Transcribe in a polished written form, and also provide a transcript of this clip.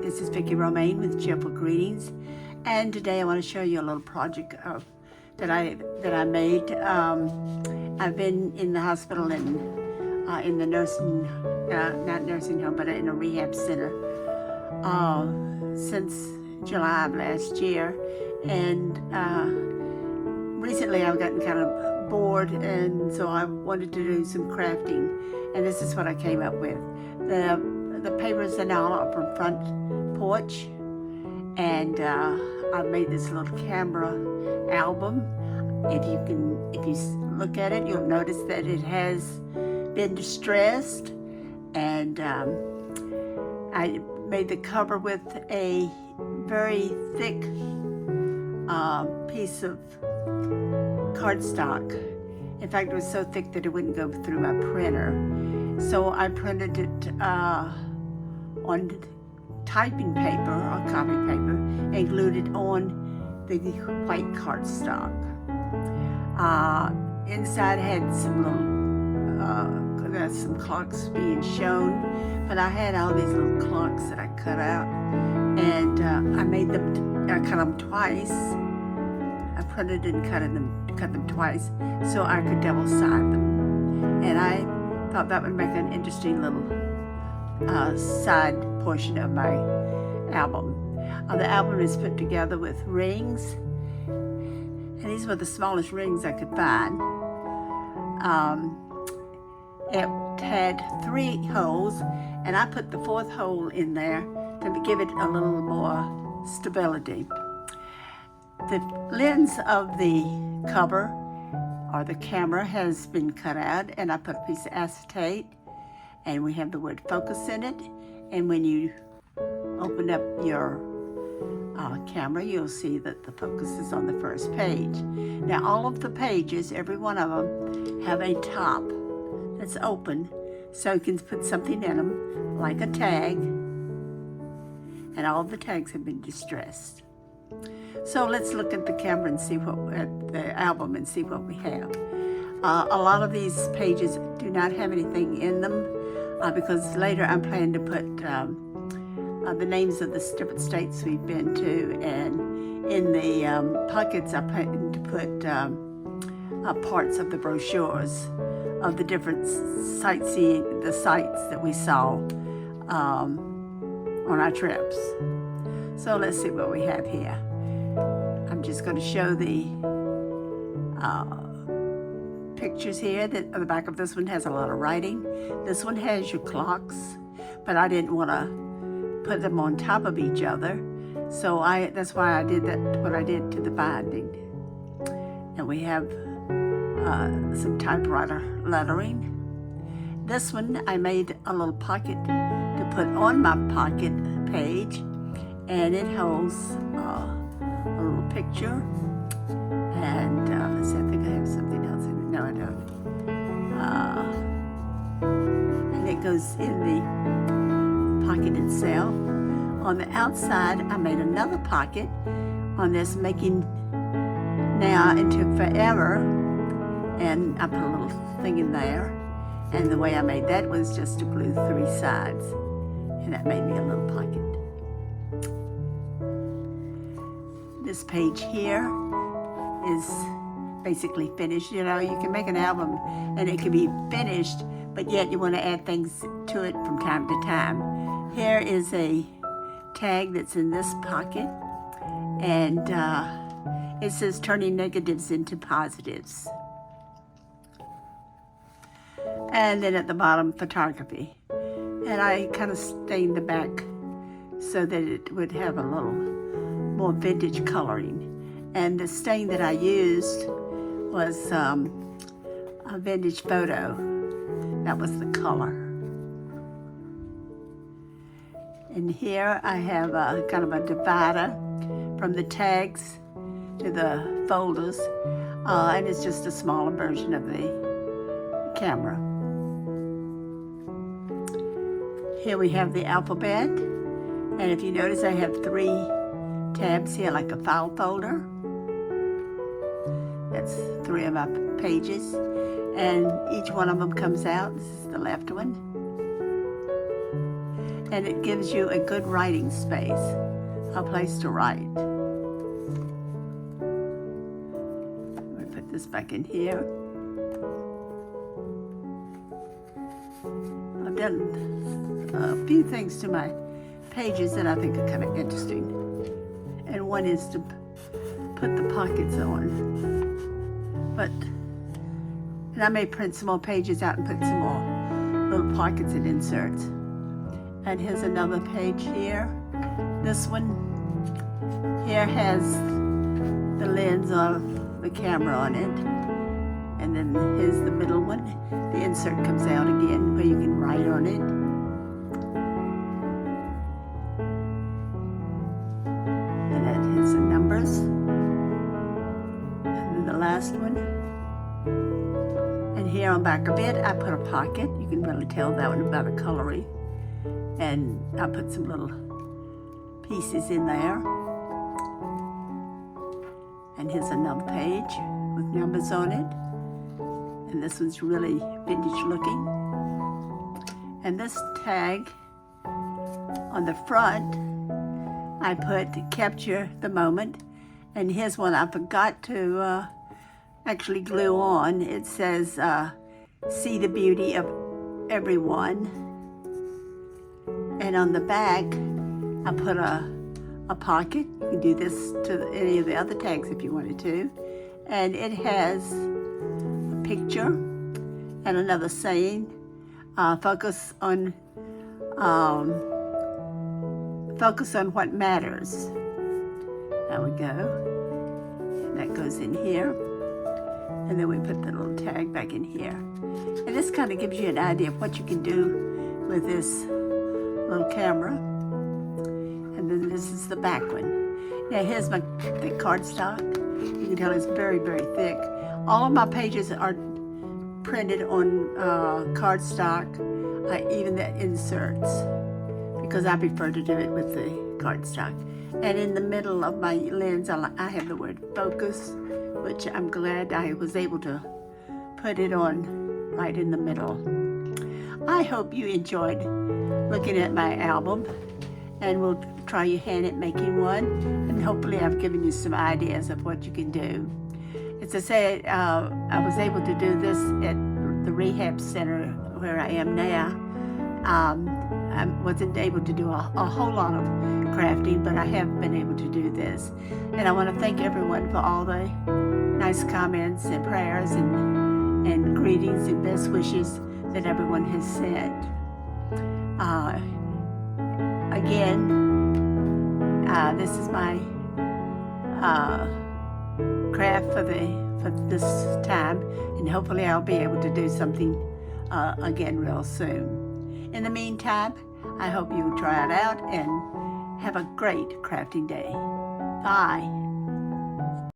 This is Vicki Romaine with Cheerful Greetings, and today I want to show you a little project that I made. I've been in the hospital and in the nursing, not nursing home, but in a rehab center since July of last year, and recently I've gotten kind of bored, and so I wanted to do some crafting, and this is what I came up with. The papers and all are from Front Porch, and I made this little camera album. If you look at it, you'll notice that it has been distressed, and I made the cover with a very thick piece of cardstock. In fact, it was so thick that it wouldn't go through my printer. So I printed it on typing paper or copy paper and glued it on the white cardstock. Inside had some little, some clocks being shown, but I had all these little clocks that I cut out, and I cut them twice. I printed and cut them twice so I could double side them, and I thought that would make an interesting little side portion of my album. The album is put together with rings, and these were the smallest rings I could find. It had 3 holes, and I put the 4th hole in there to give it a little more stability. The lens of the cover or the camera has been cut out, and I put a piece of acetate, and we have the word focus in it, and when you open up your camera, you'll see that the focus is on the first page. Now all of the pages, every one of them, have a top that's open, so you can put something in them, like a tag, and all of the tags have been distressed. So let's look at the camera and see at the album and see what we have. A lot of these pages do not have anything in them because later I'm planning to put the names of the different states we've been to, and in the pockets I plan to put parts of the brochures of the different sites that we saw on our trips. So let's see what we have here. I'm just going to show the pictures here. The back of this one has a lot of writing. This one has your clocks, but I didn't want to put them on top of each other, so that's why I did what I did to the binding. And we have some typewriter lettering. This one I made a little pocket to put on my pocket page, and it holds a little picture. And let's see, I think I have something else in it. No, I don't. And it goes in the pocket itself. On the outside, I made another pocket on this, making now into forever, and I put a little thing in there, and the way I made that was just to glue 3 sides, and that made me a little pocket. This page here is basically finished. You know, you can make an album and it can be finished, but yet you want to add things to it from time to time. Here is a tag that's in this pocket, and it says turning negatives into positives. And then at the bottom, photography. And I kind of stained the back so that it would have a little more vintage coloring. And the stain that I used was a vintage photo. That was the color. And here I have kind of a divider from the tags to the folders, and it's just a smaller version of the camera. Here we have the alphabet, and if you notice I have 3 tabs here, like a file folder. That's 3 of my pages, and each one of them comes out. This is the left one. and it gives you a good writing space, a place to write. Let me put this back in here. I've done a few things to my pages that I think are kind of interesting. And one is to put the pockets on. And I may print some more pages out and put some more little pockets and inserts. And here's another page here. This one here has the lens of the camera on it. And then here's the middle one. The insert comes out again where you can write on it. And that has the numbers. And then the last one. And here on the back of it, I put a pocket. You can really tell that one by the coloring. And I put some little pieces in there. And here's another page with numbers on it. And this one's really vintage looking. And this tag on the front, I put capture the moment. And here's one I forgot to actually glue on. It says, see the beauty of everyone. And on the back, I put a pocket. You can do this to any of the other tags if you wanted to. And it has a picture and another saying, focus on what matters. There we go. And that goes in here. And then we put the little tag back in here. And this kind of gives you an idea of what you can do with this little camera. And then this is the back one. Now here's my thick cardstock. You can tell it's very, very thick. All of my pages are printed on cardstock, even the inserts, because I prefer to do it with the cardstock. And in the middle of my lens, I have the word focus, which I'm glad I was able to put it on right in the middle. I hope you enjoyed looking at my album, and we'll try your hand at making one, and hopefully I've given you some ideas of what you can do. As I said, I was able to do this at the rehab center where I am now. I wasn't able to do a whole lot of crafting, but I have been able to do this. And I want to thank everyone for all the nice comments and prayers and greetings and best wishes that everyone has sent. Again, this is my craft for this time, and hopefully I'll be able to do something again real soon. In the meantime, I hope you try it out and have a great crafting day. Bye.